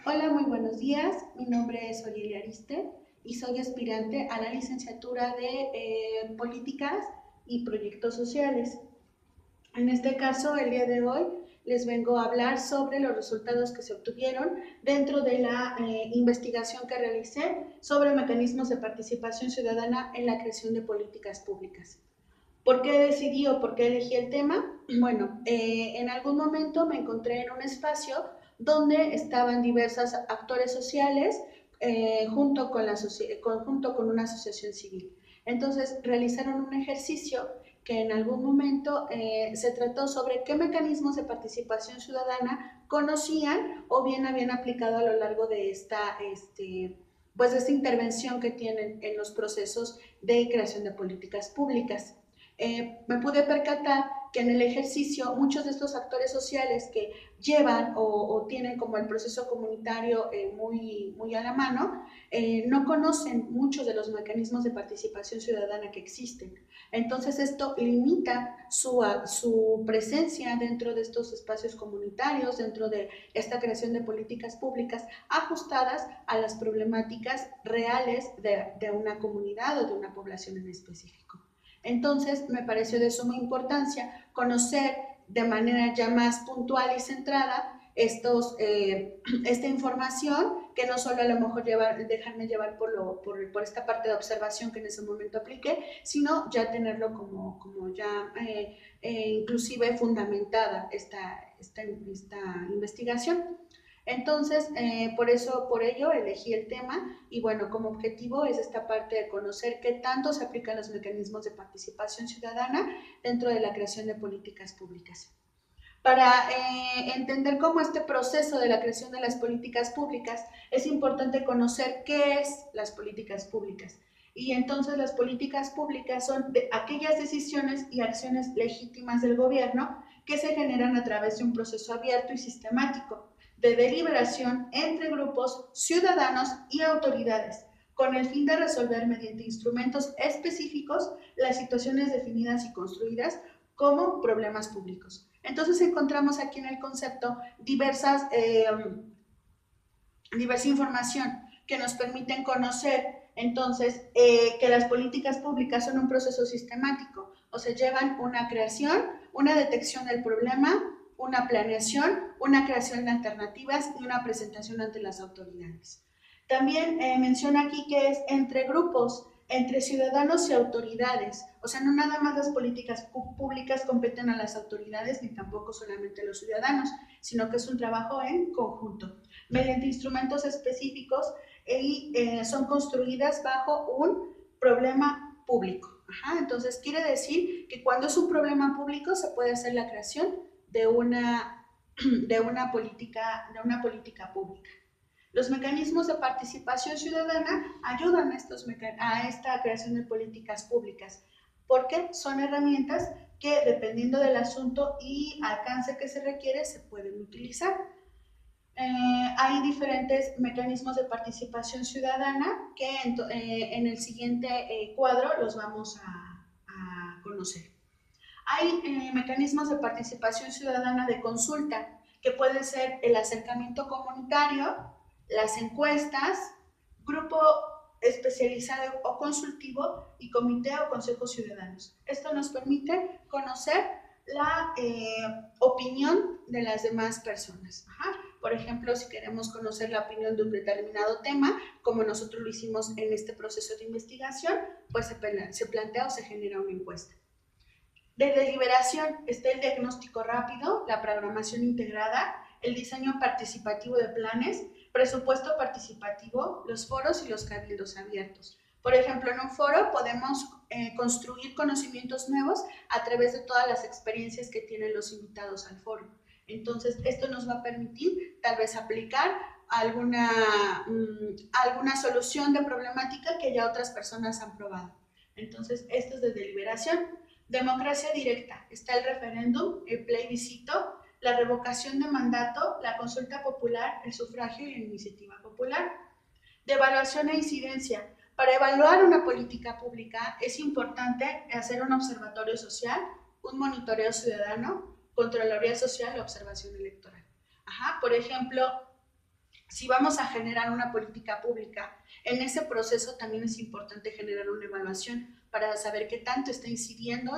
Hola, muy buenos días. Mi nombre es Oyelia Ariste y soy aspirante a la licenciatura de Políticas y Proyectos Sociales. En este caso, el día de hoy les vengo a hablar sobre los resultados que se obtuvieron dentro de la investigación que realicé sobre mecanismos de participación ciudadana en la creación de políticas públicas. ¿Por qué decidí o por qué elegí el tema? Bueno, en algún momento me encontré en un espacio donde estaban diversos actores sociales junto con una asociación civil. Entonces realizaron un ejercicio que en algún momento se trató sobre qué mecanismos de participación ciudadana conocían o bien habían aplicado a lo largo de pues de esta intervención que tienen en los procesos de creación de políticas públicas. Me pude percatar que en el ejercicio muchos de estos actores sociales que llevan o tienen como el proceso comunitario muy a la mano, no conocen muchos de los mecanismos de participación ciudadana que existen. Entonces esto limita su presencia dentro de estos espacios comunitarios, dentro de esta creación de políticas públicas ajustadas a las problemáticas reales de una comunidad o de una población en específico. Entonces, me pareció de suma importancia conocer de manera ya más puntual y centrada esta información, que no solo a lo mejor dejarme llevar por esta parte de observación que en ese momento apliqué, sino ya tenerlo como ya inclusive fundamentada esta investigación. Entonces, por ello elegí el tema y bueno, como objetivo es esta parte de conocer qué tanto se aplican los mecanismos de participación ciudadana dentro de la creación de políticas públicas. Para entender cómo este proceso de la creación de las políticas públicas, es importante conocer qué es las políticas públicas. Y entonces las políticas públicas son aquellas decisiones y acciones legítimas del gobierno que se generan a través de un proceso abierto y sistemático de deliberación entre grupos ciudadanos y autoridades, con el fin de resolver mediante instrumentos específicos las situaciones definidas y construidas como problemas públicos. Entonces encontramos aquí en el concepto diversa información que nos permiten conocer entonces que las políticas públicas son un proceso sistemático, o sea, llevan una creación, una detección del problema, una planeación, una creación de alternativas y una presentación ante las autoridades. También menciona aquí que es entre grupos, entre ciudadanos y autoridades. O sea, no nada más las políticas públicas competen a las autoridades ni tampoco solamente a los ciudadanos, sino que es un trabajo en conjunto, mediante instrumentos específicos y son construidas bajo un problema público. Ajá, entonces quiere decir que cuando es un problema público se puede hacer la creación de de una política pública. Los mecanismos de participación ciudadana ayudan a esta creación de políticas públicas, porque son herramientas que, dependiendo del asunto y alcance que se requiere, se pueden utilizar. Hay diferentes mecanismos de participación ciudadana que en el siguiente cuadro los vamos a conocer. Hay mecanismos de participación ciudadana de consulta, que puede ser el acercamiento comunitario, las encuestas, grupo especializado o consultivo y comité o consejos ciudadanos. Esto nos permite conocer la opinión de las demás personas. Ajá. Por ejemplo, si queremos conocer la opinión de un determinado tema, como nosotros lo hicimos en este proceso de investigación, pues se plantea o se genera una encuesta. De deliberación está el diagnóstico rápido, la programación integrada, el diseño participativo de planes, presupuesto participativo, los foros y los cabildos abiertos. Por ejemplo, en un foro podemos construir conocimientos nuevos a través de todas las experiencias que tienen los invitados al foro. Entonces, esto nos va a permitir tal vez aplicar alguna solución de problemática que ya otras personas han probado. Entonces, esto es de deliberación. Democracia directa. Está el referéndum, el plebiscito, la revocación de mandato, la consulta popular, el sufragio y la iniciativa popular. De evaluación e incidencia. Para evaluar una política pública es importante hacer un observatorio social, un monitoreo ciudadano, Contraloría Social y observación electoral. Ajá, por ejemplo, si vamos a generar una política pública, en ese proceso también es importante generar una evaluación para saber qué tanto está incidiendo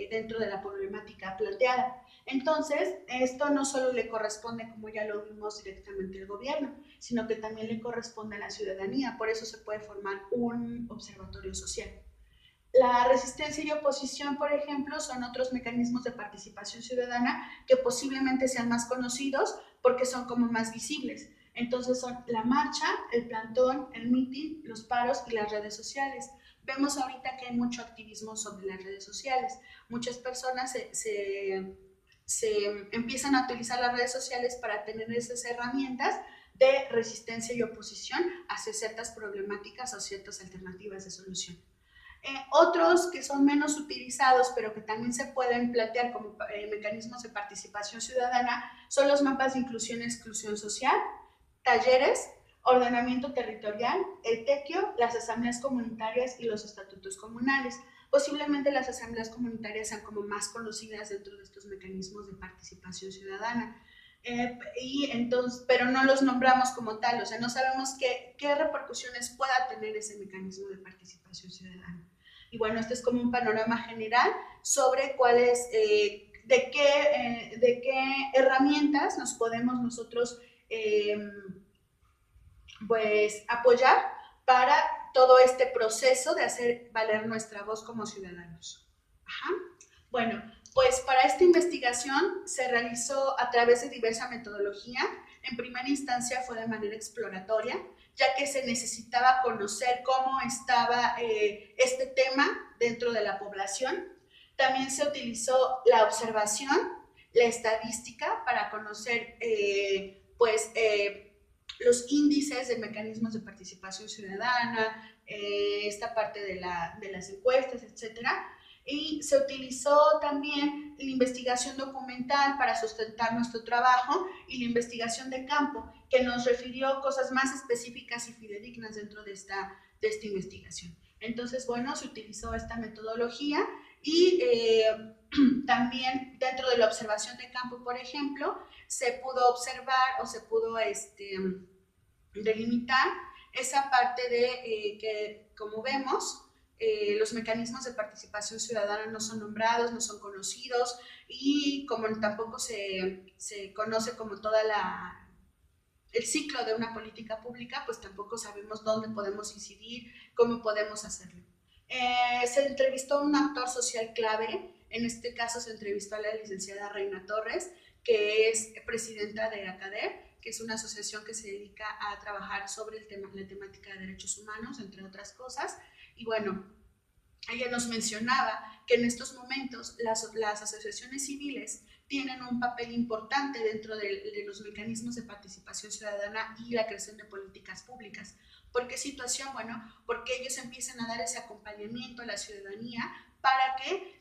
dentro de la problemática planteada. Entonces, esto no solo le corresponde, como ya lo vimos, directamente al gobierno, sino que también le corresponde a la ciudadanía. Por eso se puede formar un observatorio social. La resistencia y oposición, por ejemplo, son otros mecanismos de participación ciudadana que posiblemente sean más conocidos porque son como más visibles. Entonces son la marcha, el plantón, el mitin, los paros y las redes sociales. Vemos ahorita que hay mucho activismo sobre las redes sociales. Muchas personas se empiezan a utilizar las redes sociales para tener esas herramientas de resistencia y oposición hacia ciertas problemáticas o ciertas alternativas de solución. Otros que son menos utilizados, pero que también se pueden plantear como mecanismos de participación ciudadana, son los mapas de inclusión y exclusión social, talleres, ordenamiento territorial, el tequio, las asambleas comunitarias y los estatutos comunales. Posiblemente las asambleas comunitarias sean como más conocidas dentro de estos mecanismos de participación ciudadana. Y entonces, pero no los nombramos como tal, o sea, no sabemos qué repercusiones pueda tener ese mecanismo de participación ciudadana. Y bueno, este es como un panorama general sobre cuáles, de qué herramientas nos podemos nosotros pues apoyar para todo este proceso de hacer valer nuestra voz como ciudadanos. Ajá. Bueno, pues para esta investigación se realizó a través de diversa metodología. En primera instancia fue de manera exploratoria, ya que se necesitaba conocer cómo estaba este tema dentro de la población. También se utilizó la observación, la estadística para conocer los índices de mecanismos de participación ciudadana, esta parte de las encuestas, etcétera. Y se utilizó también la investigación documental para sustentar nuestro trabajo y la investigación de campo, que nos refirió cosas más específicas y fidedignas dentro de esta investigación. Entonces, bueno, se utilizó esta metodología y también dentro de la observación de campo, por ejemplo, se pudo observar o se pudo delimitar esa parte de que, como vemos, los mecanismos de participación ciudadana no son nombrados, no son conocidos y como tampoco se conoce como toda el ciclo de una política pública, pues tampoco sabemos dónde podemos incidir, cómo podemos hacerlo. Se entrevistó a un actor social clave, en este caso se entrevistó a la licenciada Reina Torres, que es presidenta de ACADER, que es una asociación que se dedica a trabajar sobre la temática de derechos humanos, entre otras cosas. Y bueno, ella nos mencionaba que en estos momentos las asociaciones civiles tienen un papel importante dentro de los mecanismos de participación ciudadana y la creación de políticas públicas. ¿Por qué situación? Bueno, porque ellos empiezan a dar ese acompañamiento a la ciudadanía para que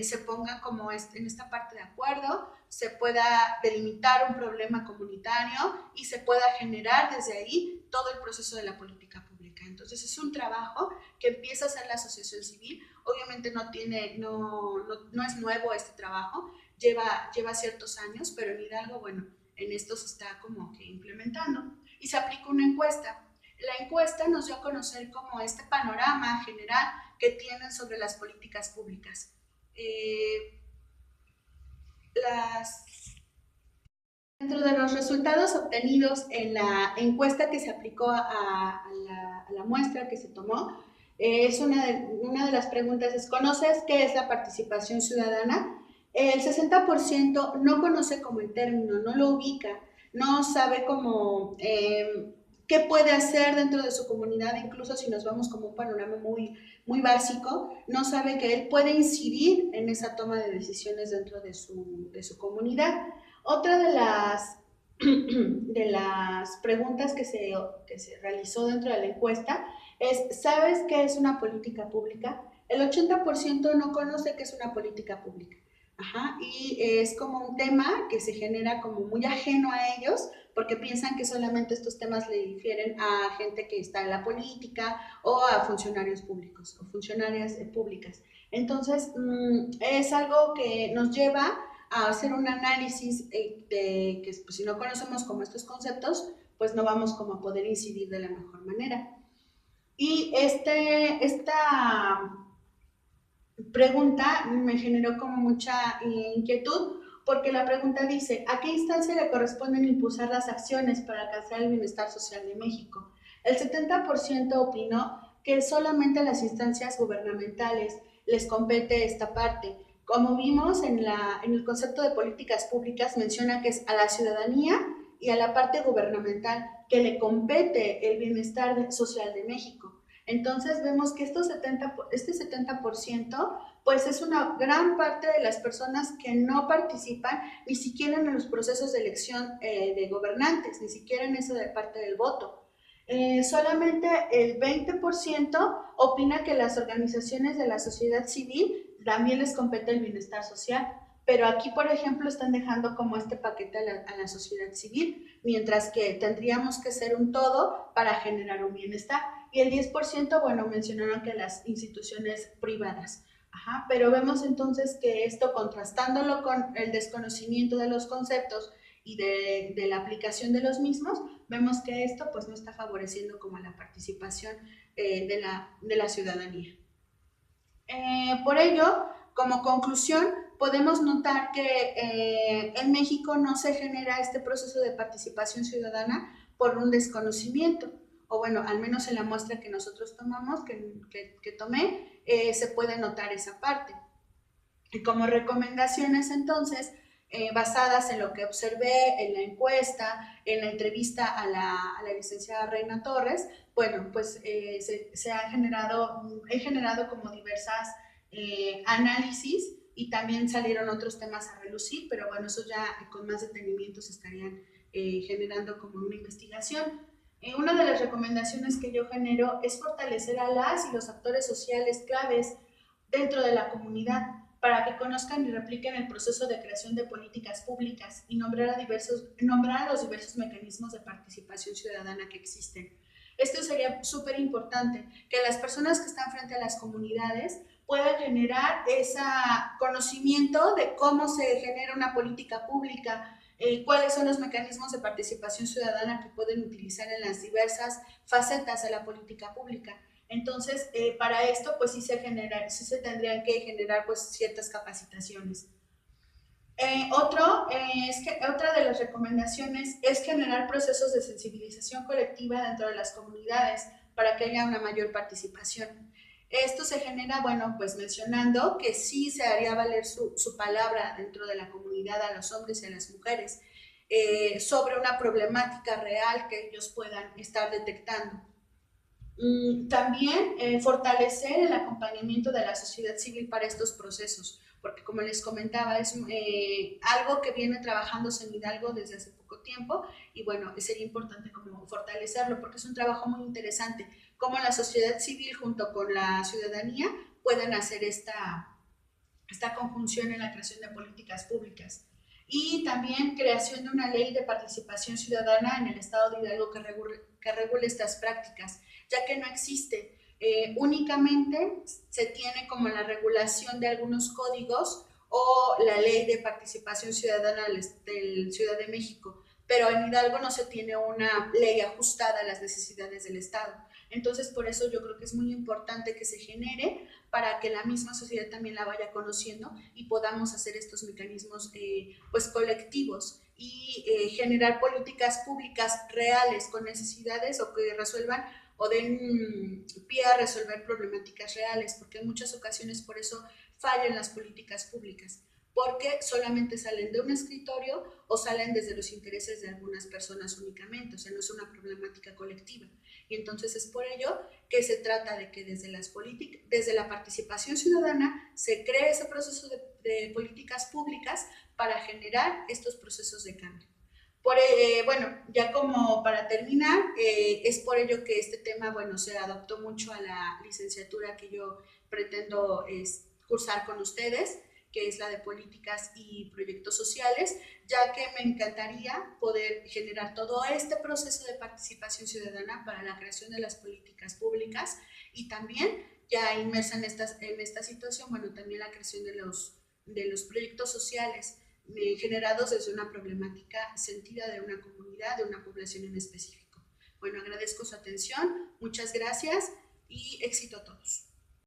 se pongan como en esta parte de acuerdo, se pueda delimitar un problema comunitario y se pueda generar desde ahí todo el proceso de la política pública. Entonces es un trabajo que empieza a hacer la asociación civil. Obviamente no es nuevo este trabajo, lleva ciertos años, pero en Hidalgo, bueno, en esto se está como que implementando. Y se aplica una encuesta. La encuesta nos dio a conocer como este panorama general que tienen sobre las políticas públicas. Dentro de los resultados obtenidos en la encuesta que se aplicó a la muestra que se tomó, es una de las preguntas es, ¿conoces qué es la participación ciudadana? El 60% no conoce como el término, no lo ubica, no sabe cómo qué puede hacer dentro de su comunidad, incluso si nos vamos como un panorama muy básico, no sabe que él puede incidir en esa toma de decisiones dentro de su comunidad. Otra de las preguntas que se realizó dentro de la encuesta es, ¿sabes qué es una política pública? El 80% no conoce qué es una política pública. Ajá, y es como un tema que se genera como muy ajeno a ellos porque piensan que solamente estos temas le difieren a gente que está en la política o a funcionarios públicos o funcionarias públicas. Entonces, es algo que nos lleva a hacer un análisis de que pues, si no conocemos como estos conceptos, pues no vamos como a poder incidir de la mejor manera. Y esta pregunta me generó como mucha inquietud porque la pregunta dice, ¿a qué instancia le corresponden impulsar las acciones para alcanzar el bienestar social de México? El 70% opinó que solamente a las instancias gubernamentales les compete esta parte. Como vimos en el concepto de políticas públicas, menciona que es a la ciudadanía y a la parte gubernamental que le compete el bienestar social de México. Entonces vemos que este 70% pues es una gran parte de las personas que no participan ni siquiera en los procesos de elección de gobernantes, ni siquiera en esa de parte del voto. Solamente el 20% opina que las organizaciones de la sociedad civil también les compete el bienestar social, pero aquí, por ejemplo, están dejando como este paquete a la sociedad civil, mientras que tendríamos que ser un todo para generar un bienestar. Y el 10%, bueno, mencionaron que las instituciones privadas. Ajá, pero vemos entonces que esto, contrastándolo con el desconocimiento de los conceptos y de la aplicación de los mismos, vemos que esto pues no está favoreciendo como la participación de la ciudadanía. Por ello, como conclusión, podemos notar que en México no se genera este proceso de participación ciudadana por un desconocimiento, o bueno, al menos en la muestra que nosotros tomamos, que tomé, se puede notar esa parte. Y como recomendaciones entonces, basadas en lo que observé en la encuesta, en la entrevista a la licenciada Reina Torres, bueno, pues se han generado, he generado como diversas análisis y también salieron otros temas a relucir, pero bueno, eso ya con más detenimiento se estarían generando como una investigación. Una de las recomendaciones que yo genero es fortalecer a las y los actores sociales claves dentro de la comunidad para que conozcan y repliquen el proceso de creación de políticas públicas y nombrar a los diversos mecanismos de participación ciudadana que existen. Esto sería súper importante, que las personas que están frente a las comunidades puedan generar ese conocimiento de cómo se genera una política pública, cuáles son los mecanismos de participación ciudadana que pueden utilizar en las diversas facetas de la política pública. Entonces, para esto, pues sí se tendrían que generar pues ciertas capacitaciones. Otra de las recomendaciones es generar procesos de sensibilización colectiva dentro de las comunidades para que haya una mayor participación. Esto se genera, bueno, pues mencionando que sí se haría valer su palabra dentro de la comunidad a los hombres y a las mujeres sobre una problemática real que ellos puedan estar detectando. También fortalecer el acompañamiento de la sociedad civil para estos procesos, porque como les comentaba, es algo que viene trabajándose en Hidalgo desde hace poco tiempo y bueno, sería importante como fortalecerlo porque es un trabajo muy interesante, cómo la sociedad civil junto con la ciudadanía pueden hacer esta conjunción en la creación de políticas públicas. Y también creación de una ley de participación ciudadana en el estado de Hidalgo que regule estas prácticas, ya que no existe. Únicamente se tiene como la regulación de algunos códigos o la ley de participación ciudadana del Ciudad de México, pero en Hidalgo no se tiene una ley ajustada a las necesidades del Estado. Entonces, por eso yo creo que es muy importante que se genere para que la misma sociedad también la vaya conociendo y podamos hacer estos mecanismos pues colectivos y generar políticas públicas reales con necesidades o que resuelvan o den pie a resolver problemáticas reales, porque en muchas ocasiones por eso fallan las políticas públicas, porque solamente salen de un escritorio o salen desde los intereses de algunas personas únicamente, o sea, no es una problemática colectiva. Y entonces es por ello que se trata de que desde la participación ciudadana se cree ese proceso de políticas públicas para generar estos procesos de cambio. Bueno, ya como para terminar, es por ello que este tema, bueno, se adaptó mucho a la licenciatura que yo pretendo cursar con ustedes, que es la de políticas y proyectos sociales, ya que me encantaría poder generar todo este proceso de participación ciudadana para la creación de las políticas públicas y también ya inmersa en esta situación, bueno, también la creación de los proyectos sociales generados desde una problemática sentida de una comunidad, de una población en específico. Bueno, agradezco su atención, muchas gracias y éxito a todos.